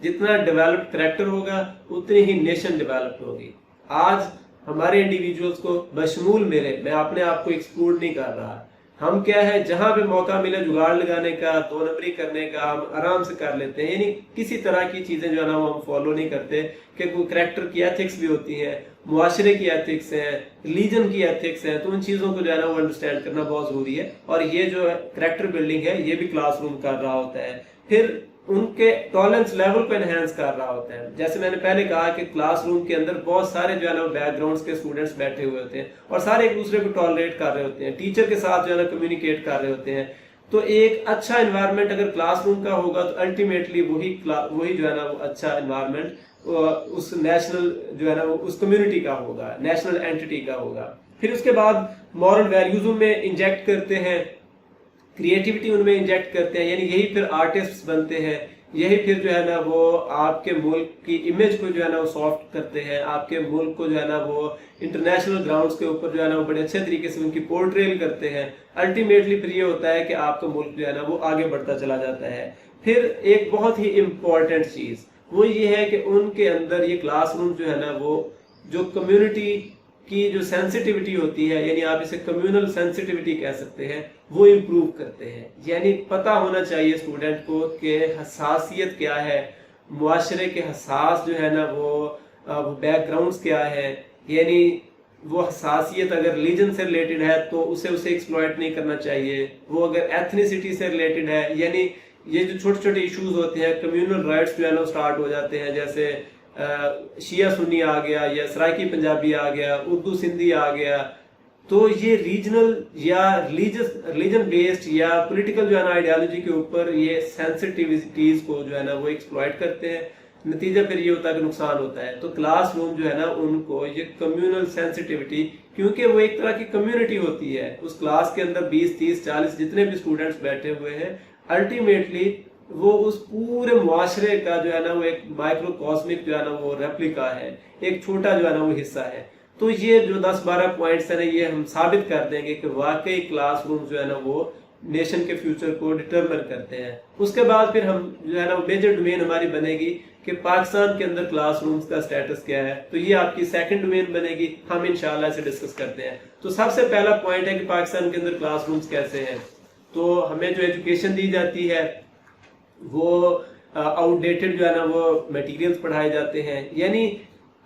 جتنا developed character ہوگا اتنی ہی نیشن ڈیولپڈ ہوگی. آج ہمارے انڈیویجولس کو بشمول میرے، میں اپنے آپ کو ایکسکلوڈ نہیں کر رہا، ہم کیا ہے جہاں پہ موقع ملے جگاڑ لگانے کا، 2 نمبری کرنے کا ہم آرام سے کر لیتے ہیں. یعنی کسی طرح کی چیزیں جو ہے نا وہ ہم فالو نہیں کرتے کہ کوئی کریکٹر کی ایتھکس بھی ہوتی ہیں، معاشرے کی ایتھکس ہیں، ریلیجن کی ایتھکس ہیں. تو ان چیزوں کو جو ہے نا وہ انڈرسٹینڈ کرنا بہت ضروری ہے. اور یہ جو کریکٹر بلڈنگ ہے یہ بھی کلاس روم کر رہا ہوتا ہے. پھر ان کے ٹالرنس لیول کو انہینس کر رہا ہوتا ہے. جیسے میں نے پہلے کہا کہ کلاس روم کے اندر بہت سارے جو ہے نا بیک گراؤنڈس کے اسٹوڈنٹس بیٹھے ہوئے ہوتے ہیں اور سارے ایک دوسرے کو ٹالریٹ کر رہے ہوتے ہیں، ٹیچر کے ساتھ جو ہے نا کمیونیکیٹ کر رہے ہوتے ہیں. تو ایک اچھا انوائرمنٹ اگر کلاس روم کا ہوگا تو الٹیمیٹلی وہی جو ہے نا وہ اچھا انوائرمنٹ اس نیشنل جو ہے نا وہ اس کمیونٹی کا ہوگا، نیشنل اینٹی کا ہوگا. پھر اس کے بعد مورل ویلیوزوں میں انجیکٹ کرتے ہیں، کریٹیوٹی ان میں انجیکٹ کرتے ہیں. یعنی یہی پھر آرٹسٹ بنتے ہیں، یہی پھر جو ہے نا وہ آپ کے ملک کی امیج کو جو ہے نا وہ سافٹ کرتے ہیں، آپ کے ملک کو جو ہے نا وہ انٹرنیشنل گراؤنڈز کے اوپر جو ہے نا وہ بڑے اچھے طریقے سے ان کی پورٹریل کرتے ہیں. الٹیمیٹلی پھر یہ ہوتا ہے کہ آپ کا ملک جو ہے نا وہ آگے بڑھتا چلا جاتا ہے. پھر ایک بہت ہی امپورٹنٹ چیز وہ یہ ہے کہ ان کے اندر یہ کلاس روم جو ہے نا وہ جو کمیونٹی کی جو سینسٹیوٹی ہوتی ہے، یعنی آپ اسے کمیونل سینسٹیوٹی کہہ سکتے ہیں، وہ امپروو کرتے ہیں. یعنی پتہ ہونا چاہیے اسٹوڈنٹ کو کہ حساسیت کیا ہے، معاشرے کے حساس جو ہے نا وہ بیک گراؤنڈز کیا ہے. یعنی وہ حساسیت اگر ریلیجن سے ریلیٹڈ ہے تو اسے ایکسپلوئٹ نہیں کرنا چاہیے. وہ اگر ایتھنیسٹی سے ریلیٹڈ ہے، یعنی یہ جو چھوٹے چھوٹے ایشوز ہوتے ہیں، کمیونل رائٹس جو ہے نا سٹارٹ ہو جاتے ہیں، جیسے شیعہ سنی آ گیا یا سرائکی پنجابی آ گیا، اردو سندھی آ گیا. تو یہ ریجنل یا ریلیجن بیسڈ یا پولیٹیکل جو ہے نا آئیڈیالوجی کے اوپر یہ سینسٹیوٹیز کو جو ہے نا وہ ایکسپلوئٹ کرتے ہیں. نتیجہ پھر یہ ہوتا ہے کہ نقصان ہوتا ہے. تو کلاس روم جو ہے نا ان کو یہ کمیونل سینسٹیوٹی، کیونکہ وہ ایک طرح کی کمیونٹی ہوتی ہے، اس کلاس کے اندر 20 30 40 جتنے بھی اسٹوڈنٹس بیٹھے ہوئے ہیں، الٹیمیٹلی وہ اس پورے معاشرے کا جو ہے نا وہ ایک مائکرو کاسمک جو ہے نا وہ ریپلیکا ہے، ایک چھوٹا جو ہے نا وہ حصہ ہے. تو یہ جو 10-12 پوائنٹس ہیں یہ ہم ثابت کر دیں گے کہ واقعی کلاس روم جو ہے نا وہ نیشن کے فیوچر کو ڈٹرمن کرتے ہیں. اس کے بعد پھر ہم جو ہے نا میجر ڈومین ہماری بنے گی کہ پاکستان کے اندر کلاس رومز کا سٹیٹس کیا ہے. تو یہ آپ کی سیکنڈ ڈومین بنے گی، ہم انشاءاللہ اسے ڈسکس کرتے ہیں. تو سب سے پہلا پوائنٹ ہے کہ پاکستان کے اندر کلاس رومز کیسے ہیں. تو ہمیں جو ایجوکیشن دی جاتی ہے وہ آؤٹ ڈیٹڈ جو ہے نا وہ میٹیریلز پڑھائے جاتے ہیں. یعنی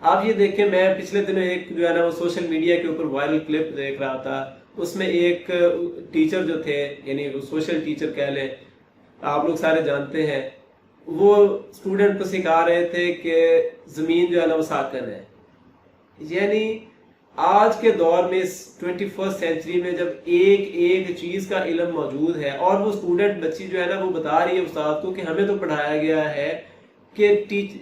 آپ یہ دیکھیں، میں پچھلے دنوں ایک جو ہے نا وہ سوشل میڈیا کے اوپر وائرل کلپ دیکھ رہا تھا. اس میں ایک ٹیچر جو تھے، یعنی وہ سوشل ٹیچر کہہ لیں، آپ لوگ سارے جانتے ہیں، وہ اسٹوڈنٹ کو سکھا رہے تھے کہ زمین جو ہے نا وہ ساکن ہے. یعنی آج کے دور میں اس 21 سینچری میں جب ایک چیز کا علم موجود ہے اور وہ اسٹوڈنٹ بچی جو ہے نا وہ بتا رہی ہے استاد کو کہ ہمیں تو پڑھایا گیا ہے کہ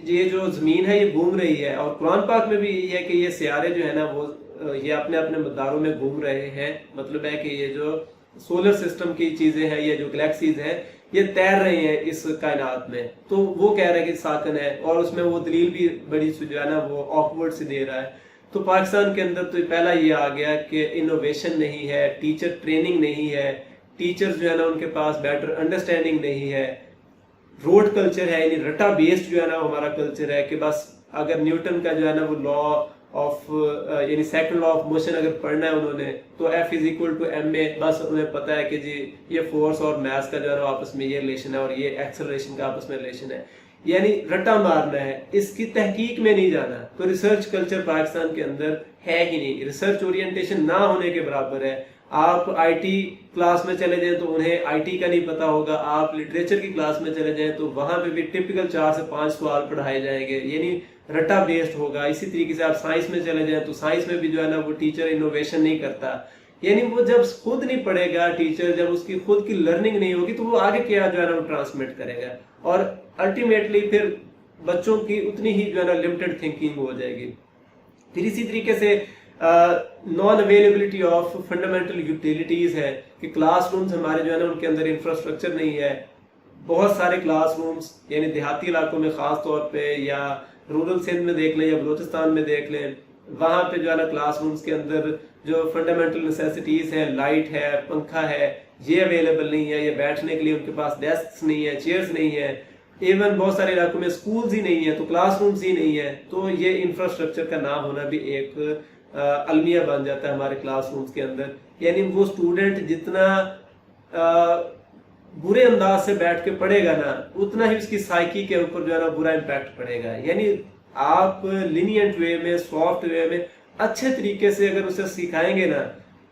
یہ جو زمین ہے یہ گھوم رہی ہے، اور قرآن پاک میں بھی یہی ہے کہ یہ سیارے جو ہے نا وہ یہ اپنے اپنے مداروں میں گھوم رہے ہیں. مطلب ہے کہ یہ جو سولر سسٹم کی چیزیں ہیں، یہ جو گلیکسیز ہیں، یہ تیر رہی ہیں اس کائنات میں. تو وہ کہہ رہے ہیں کہ ساکن ہے، اور اس میں وہ دلیل بھی بڑی جو ہے نا وہ آکورڈ سے دے رہا ہے. تو پاکستان کے اندر تو پہلا یہ آ گیا کہ انوویشن نہیں ہے، ٹیچر ٹریننگ نہیں ہے، ٹیچرز جو ہے نا ان کے پاس بیٹر انڈرسٹینڈنگ نہیں ہے، روڈ کلچر ہے، یعنی رٹا بیسڈ جو ہے نا ہمارا کلچر ہے کہ بس اگر نیوٹن کا جو ہے نا وہ لا آف یعنی سیکنڈ لا آف موشن اگر پڑھنا ہے انہوں نے تو F=ma، بس انہیں پتا ہے کہ جی یہ فورس اور میس کا جو ہے نا آپس میں یہ ریلیشن ہے اور یہ ایکسلریشن کا آپس میں ریلیشن ہے. یعنی رٹا مارنا ہے، اس کی تحقیق میں نہیں جانا. تو ریسرچ کلچر پاکستان کے اندر ہے ہی نہیں، ریسرچ اورینٹیشن نہ ہونے کے برابر ہے. آپ آئی ٹی کلاس میں چلے جائیں تو انہیں آئی ٹی کا نہیں پتا ہوگا، آپ لٹریچر کی کلاس میں چلے جائیں تو وہاں پہ بھی ٹپیکل 4 سے 5 سوال پڑھائے جائیں گے، یعنی رٹا بیسڈ ہوگا. اسی طریقے سے آپ سائنس میں چلے جائیں تو سائنس میں بھی جو ہے نا وہ ٹیچر انوویشن نہیں کرتا. یعنی وہ جب خود نہیں پڑھے گا ٹیچر، جب اس کی خود کی لرننگ نہیں ہوگی تو وہ آگے کیا جو ہے نا وہ ٹرانسمٹ کرے گا، اور الٹیمیٹلی پھر بچوں کی اتنی ہی جو ہے نا لمیٹڈ تھنکنگ ہو جائے گی. پھر اسی طریقے سے non availability of fundamental utilities ہے کہ کلاس رومز ہمارے جو ہے نا ان کے اندر انفراسٹرکچر نہیں ہے. بہت سارے کلاس رومز یعنی دیہاتی علاقوں میں خاص طور پہ، یا رورل سندھ میں دیکھ لیں یا بلوچستان میں دیکھ لیں، وہاں پہ جو ہے نا کلاس رومز کے اندر جو فنڈامنٹل نیسیسٹیز ہیں، لائٹ ہے، پنکھا ہے، یہ اویلیبل نہیں ہے. یہ بیٹھنے کے لیے ان کے پاس ڈیسکس نہیں ہے، چیئرز نہیں ہے. ایون بہت سارے علاقوں میں سکولز ہی نہیں ہیں تو کلاس رومز ہی نہیں ہیں، تو یہ انفراسٹرکچر کا نہ ہونا بھی ایک المیہ بن جاتا ہے ہمارے کلاس رومز کے اندر. یعنی وہ اسٹوڈنٹ جتنا برے انداز سے بیٹھ کے پڑھے گا نا، اتنا ہی اس کی سائیکی کے اوپر جو ہے نا برا امپیکٹ پڑے گا. یعنی آپ لینینٹ وے میں، سافٹ وے میں اچھے طریقے سے اگر اسے سکھائیں گے نا،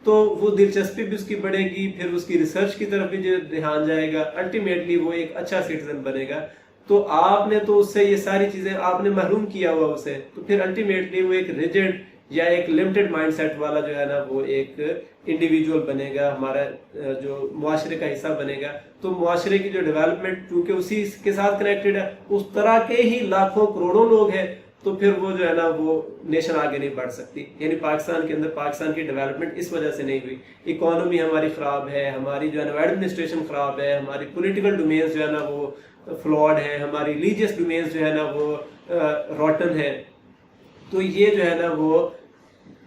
تو وہ دلچسپی بھی اس کی بڑھے گی، پھر اس کی ریسرچ کی طرف بھی جو دھیان جائے گا، الٹیمیٹلی وہ ایک اچھا سٹیزن بنے گا. تو آپ نے تو اس سے یہ ساری چیزیں آپ نے محروم کیا ہوا اسے، تو پھر الٹیمیٹلی وہ ایک ریجڈ یا ایک لمیٹڈ مائنڈ سیٹ والا جو ہے نا وہ ایک انڈیویجول بنے گا، ہمارا جو معاشرے کا حصہ بنے گا. تو معاشرے کی جو ڈیولپمنٹ چونکہ اسی کے ساتھ کنیکٹڈ ہے، اس طرح کے ہی لاکھوں کروڑوں لوگ ہیں، تو پھر وہ جو ہے نا وہ نیشن آگے نہیں بڑھ سکتی. یعنی پاکستان کے اندر پاکستان کی ڈیولپمنٹ اس وجہ سے نہیں ہوئی. اکانومی ہماری خراب ہے، ہماری جو ہے نا ایڈمنسٹریشن خراب ہے، ہماری پولیٹیکل ڈومینز جو ہے نا وہ فلاڈ ہیں، ہماری ریلیجیس ڈومینز جو ہے نا وہ روٹن ہے. تو یہ جو ہے نا وہ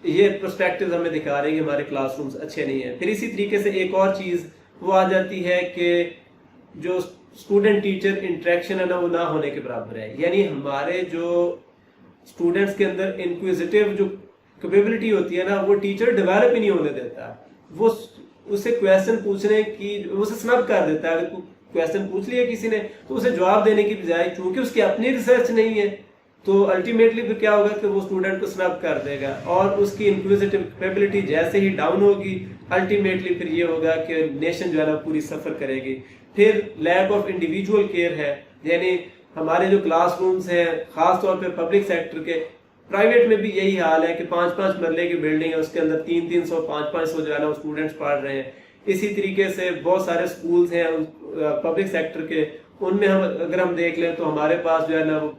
یہ پرسپیکٹیوز ہمیں دکھا رہے ہیں کہ ہمارے کلاس رومز اچھے نہیں ہیں. پھر اسی طریقے سے ایک اور چیز وہ آ جاتی ہے کہ جو اسٹوڈنٹ ٹیچر انٹریکشن ہے نا وہ نہ ہونے کے برابر ہے. یعنی ہمارے جو اسٹوڈنٹس کے اندر انکویزیٹیو جو کیپیبلٹی ہوتی ہے نا، وہ ٹیچر ڈیولپ ہی نہیں ہونے دیتا. وہ اسے کویسچن پوچھنے کی اسے سنب کر دیتا ہے. اگر کویسچن پوچھ لیا کسی نے تو اسے جواب دینے کی بجائے چونکہ اس کی اپنی ریسرچ نہیں ہے، تو الٹیمیٹلی پھر کیا ہوگا کہ وہ اسٹوڈنٹ کو سنب کر دے گا، اور اس کی انکویزیٹیو کیپیبلٹی جیسے ہی ڈاؤن ہوگی، الٹیمیٹلی پھر یہ ہوگا کہ نیشن جو ہے نا پوری سفر کرے گی. پھر لیک آف انڈیویجول کیئر ہے. یعنی ہمارے جو کلاس رومز ہیں خاص طور پہ پبلک سیکٹر کے، پرائیویٹ میں بھی یہی حال ہے کہ 5-5 مرلے کی بلڈنگ ہے، اس کے اندر 300 500 جو ہے نا وہ اسٹوڈنٹس پڑھ رہے ہیں. اسی طریقے سے بہت سارے سکولز ہیں پبلک سیکٹر کے، ان میں اگر ہم دیکھ لیں تو ہمارے پاس جو ہے نا وہ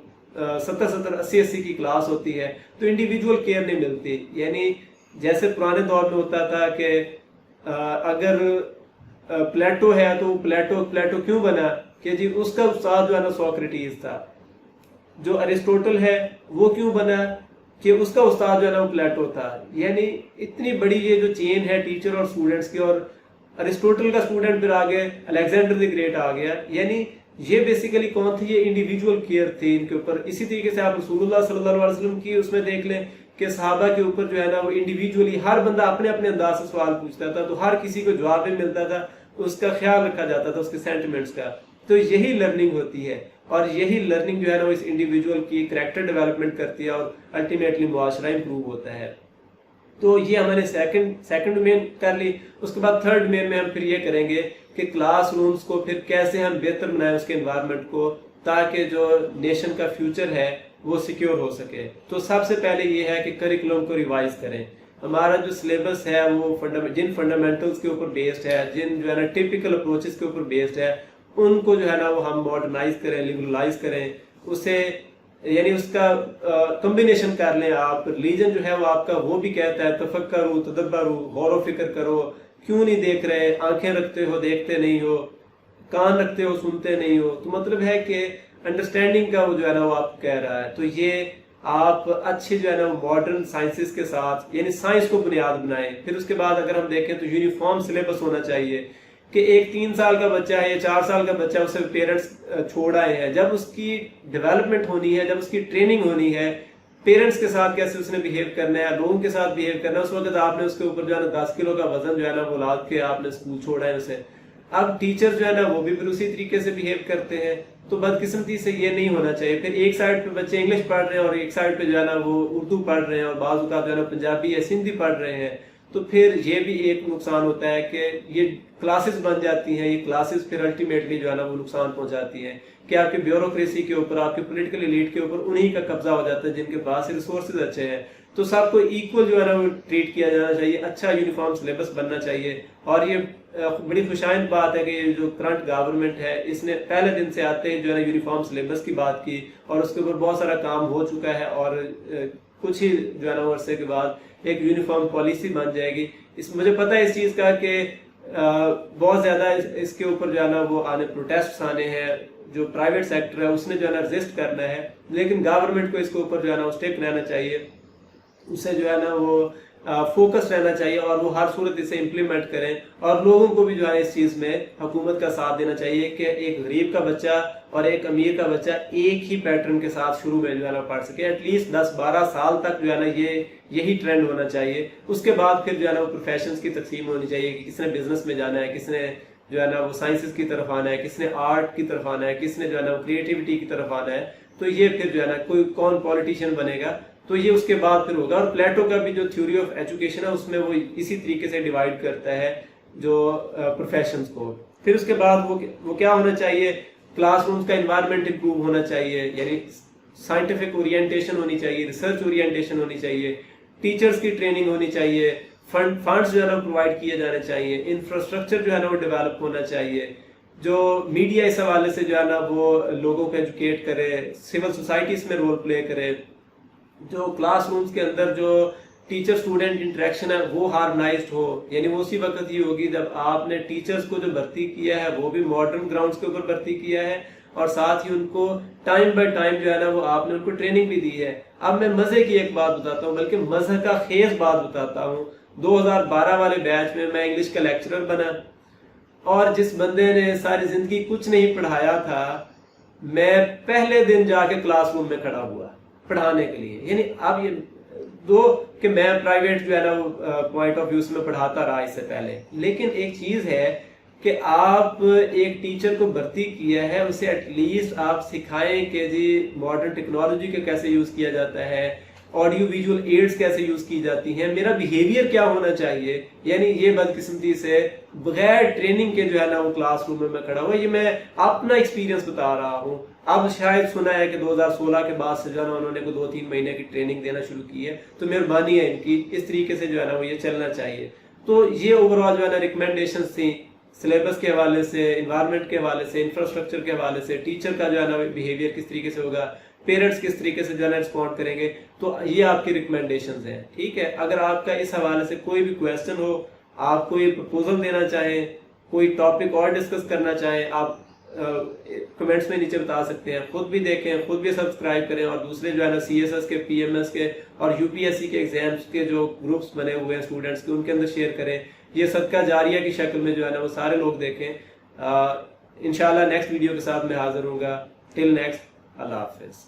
70 80 کی کلاس ہوتی ہے، تو انڈیویجول کیئر نہیں ملتی. یعنی جیسے پرانے دور میں ہوتا تھا کہ اگر پلیٹو ہے تو پلیٹو کیوں بنا کہ جی اس کا استاد جو ہے نا سوکریٹیز تھا. جو ارسطوٹل ہے وہ کیوں بنا کہ اس کا استاد جو ہے نا وہ پلیٹو تھا. یعنی اتنی بڑی یہ جو چین ہے ٹیچر اور اسٹوڈنٹس کی، اور ارسطوٹل کا اسٹوڈنٹ پھر آگے الیگزینڈر دی گریٹ آ گیا. یعنی یہ بیسیکلی کون تھی؟ یہ انڈیویجول کیئر تھی ان کے اوپر. اسی طریقے سے آپ رسول اللہ صلی اللہ علیہ وسلم کی اس میں دیکھ لیں کہ صحابہ کے اوپر جو ہے نا وہ انڈیویجولی ہر بندہ اپنے اپنے انداز سے سوال پوچھتا تھا، تو ہر کسی کو جواب بھی ملتا تھا، اس کا خیال رکھا جاتا تھا اس کے سینٹیمنٹس کا. تو یہی لرننگ ہوتی ہے، اور یہی لرننگ جو ہے نا وہ اس انڈیویجول کی کریکٹر ڈیولپمنٹ کرتی ہے، اور الٹیمیٹلی معاشرہ امپروو ہوتا ہے. تو یہ ہم نے سیکنڈ ڈومین کر لی. اس کے بعد تھرڈ ڈومین میں ہم پھر یہ کریں گے کہ کلاس رومز کو پھر کیسے ہم بہتر بنائیں اس کے انوائرمنٹ کو، تاکہ جو نیشن کا فیوچر ہے وہ سیکیور ہو سکے. تو سب سے پہلے یہ ہے کہ کریکولم کو ریوائز کریں. ہمارا جو سلیبس ہے وہ جن فنڈامنٹلز کے اوپر بیسڈ ہے، جن جو ہے نا ٹپیکل اپروچز کے اوپر بیسڈ ہے، ان کو جو ہے نا وہ ہم ماڈرنائز کریں، لبرلائز کریں اسے. یعنی اس کا کمبینیشن کر لیں آپ. ریلیجن جو ہے وہ آپ کا وہ بھی کہتا ہے تفکرو تدبرو، غور و فکر کرو. کیوں نہیں دیکھ رہے؟ آنکھیں رکھتے ہو دیکھتے نہیں ہو، کان رکھتے ہو سنتے نہیں ہو. تو مطلب ہے کہ انڈرسٹینڈنگ کا وہ جو ہے نا وہ آپ کہہ رہا ہے. تو یہ آپ اچھے جو ہے نا ماڈرن سائنسز کے ساتھ یعنی سائنس کو بنیاد بنائیں. پھر اس کے بعد اگر ہم دیکھیں تو یونیفارم سلیبس ہونا چاہیے کہ ایک 3 سال کا بچہ ہے یا 4 سال کا بچہ، اسے پیرنٹس چھوڑ آئے ہیں. جب اس کی ڈیولپمنٹ ہونی ہے، جب اس کی ٹریننگ ہونی ہے، پیرنٹس کے ساتھ کیسے اس نے بیہیو کرنا ہے، لوگوں کے ساتھ بیہیو کرنا ہے، اس وقت آپ نے اس کے اوپر جو ہے نا 10 کلو کا وزن جو ہے نا وہ لاد کے آپ نے اسکول چھوڑا ہے اسے. اب ٹیچر جو ہے نا وہ بھی پھر اسی طریقے سے بیہیو کرتے ہیں. تو بدقسمتی سے یہ نہیں ہونا چاہیے. پھر ایک سائڈ پہ بچے انگلش پڑھ رہے ہیں اور ایک سائڈ پہ جو ہے نا وہ اردو پڑھ رہے ہیں، اور بعض اوقات جو ہے نا پنجابی یا سندھی پڑھ رہے ہیں. تو پھر یہ بھی ایک نقصان ہوتا ہے کہ یہ کلاسز بن جاتی ہیں. یہ کلاسز پھر الٹیمیٹلی جو ہے نا وہ نقصان پہنچاتی ہیں کہ آپ کی بیوروکریسی کے اوپر، آپ کے پولیٹیکل ایلیٹ کے اوپر انہی کا قبضہ ہو جاتا ہے جن کے پاس ریسورسز اچھے ہیں. تو سب کو ایکول جو ہے نا وہ ٹریٹ کیا جانا چاہیے. اچھا یونیفارم سلیبس بننا چاہیے. اور یہ بڑی خوشائند بات ہے کہ یہ جو کرنٹ گورنمنٹ ہے اس نے پہلے دن سے آتے ہی جو ہے نا یونیفارم سلیبس کی بات کی، اور اس کے اوپر بہت سارا کام ہو چکا ہے، اور کچھ ہی جو ہے نا عرصے کے بعد ایک یونیفارم پالیسی بن جائے گی. مجھے پتہ ہے اس چیز کا کہ بہت زیادہ اس کے اوپر جو ہے نا وہ پروٹیسٹ آنے ہیں. جو پرائیویٹ سیکٹر ہے اس نے جو ہے نا رزسٹ کرنا ہے، لیکن گورنمنٹ کو اس کے اوپر جو ہے نا اسٹیک رہنا چاہیے. اسے جو ہے نا وہ فوکس رہنا چاہیے اور وہ ہر صورت اسے امپلیمنٹ کریں، اور لوگوں کو بھی جو ہے اس چیز میں حکومت کا ساتھ دینا چاہیے کہ ایک غریب کا بچہ اور ایک امیر کا بچہ ایک ہی پیٹرن کے ساتھ شروع میں جو ہے نا پڑھ سکے، ایٹ لیسٹ 10-12 سال تک جو ہے نا یہی ٹرینڈ ہونا چاہیے. اس کے بعد پھر جو ہے نا وہ پروفیشنز کی تقسیم ہونی چاہیے کہ کس نے بزنس میں جانا ہے، کس نے جو ہے نا وہ سائنسز کی طرف آنا ہے، کس نے آرٹ کی طرف آنا ہے، کس نے جو ہے نا وہ کریٹیوٹی کی طرف آنا ہے. تو یہ پھر جو ہے نا کوئی کون پولیٹیشین بنے گا، تو یہ اس کے بعد پھر ہوگا. اور پلیٹو کا بھی جو تھیوری آف ایجوکیشن ہے اس میں وہ اسی طریقے سے ڈیوائڈ کرتا ہے جو پروفیشنز کو. پھر اس کے بعد وہ کیا ہونا چاہیے، کلاس رومز کا انوائرمنٹ امپروو ہونا چاہیے، یعنی سائنٹیفک اورینٹیشن ہونی چاہیے، ریسرچ اورینٹیشن ہونی چاہیے، ٹیچرز کی ٹریننگ ہونی چاہیے، فنڈز جو ہے نا پرووائڈ کیے جانے چاہیے، انفراسٹرکچر جو ہے نا وہ ڈیولپ ہونا چاہیے، جو میڈیا اس حوالے سے جو ہے نا وہ لوگوں کو ایجوکیٹ کرے، سول سوسائٹی اس میں رول پلے کرے، جو کلاس رومز کے اندر جو ٹیچر اسٹوڈنٹ انٹریکشن ہے وہ ہارمونائزڈ ہو. یعنی وہ اسی وقت یہ ہوگی جب آپ نے ٹیچرز کو جو بھرتی کیا ہے وہ بھی ماڈرن گراؤنڈز کے اوپر بھرتی کیا ہے، اور ساتھ ہی ان کو ٹائم بائی ٹائم جو ہے نا وہ آپ نے ان کو ٹریننگ بھی دی ہے. اب میں مزے کی ایک بات بتاتا ہوں، بلکہ مزے کا خیز بات بتاتا ہوں. 2012 والے بیچ میں انگلش کا لیکچرر بنا، اور جس بندے نے ساری زندگی کچھ نہیں پڑھایا تھا، میں پہلے دن جا کے کلاس روم میں کھڑا ہوا پڑھانے کے لیے. یعنی اب یہ دو کہ میں پرائیویٹ جو ہے نا وہ پوائنٹ آف ویو میں پڑھاتا رہا اس سے پہلے، لیکن ایک چیز ہے کہ آپ ایک ٹیچر کو بھرتی کیا ہے، اسے ایٹ لیسٹ آپ سکھائیں کہ جی ماڈرن ٹیکنالوجی کا کیسے یوز کیا جاتا ہے، آڈیو ویژول ایڈز کیسے یوز کی جاتی ہیں، میرا بیہیویئر کیا ہونا چاہیے. یعنی یہ بدقسمتی سے بغیر ٹریننگ کے جو ہے نا وہ کلاس روم میں کھڑا ہوا. یہ میں اپنا ایکسپیرینس بتا رہا ہوں. اب شاید سنا ہے کہ 2016 کے بعد سے جو ہے نا انہوں نے کوئی 2-3 مہینے کی ٹریننگ دینا شروع کی ہے، تو مہربانی ہے ان کی اس طریقے سے جو ہے نا وہ یہ چلنا چاہیے. تو یہ اوور آل جو ہے نا ریکمنڈیشنز تھیں سلیبس کے حوالے سے، انوائرمنٹ کے حوالے سے، انفراسٹرکچر کے حوالے سے، ٹیچر کا جو ہے نا بیہیویئر کس طریقے سے ہوگا، پیرنٹس کس طریقے سے جو ہے نا رسپونڈ کریں گے. تو یہ آپ کی ریکمنڈیشنز ہیں. ٹھیک ہے، اگر آپ کا اس حوالے سے کوئی بھی کویسچن ہو، آپ کوئی پرپوزل دینا چاہیں، کوئی ٹاپک اور ڈسکس کرنا چاہیں، آپ کمنٹس میں نیچے بتا سکتے ہیں. خود بھی دیکھیں، خود بھی سبسکرائب کریں، اور دوسرے جو ہے نا CSS کے، PMS کے اور UPSC کے ایگزامس کے جو گروپس بنے ہوئے ہیں اسٹوڈنٹس کے، ان کے اندر شیئر کریں. یہ صدقہ جاریہ کی شکل میں جو ہے نا وہ سارے لوگ دیکھیں. انشاءاللہ نیکسٹ ویڈیو کے ساتھ میں حاضر ہوں گا. ٹل نیکسٹ، اللہ حافظ.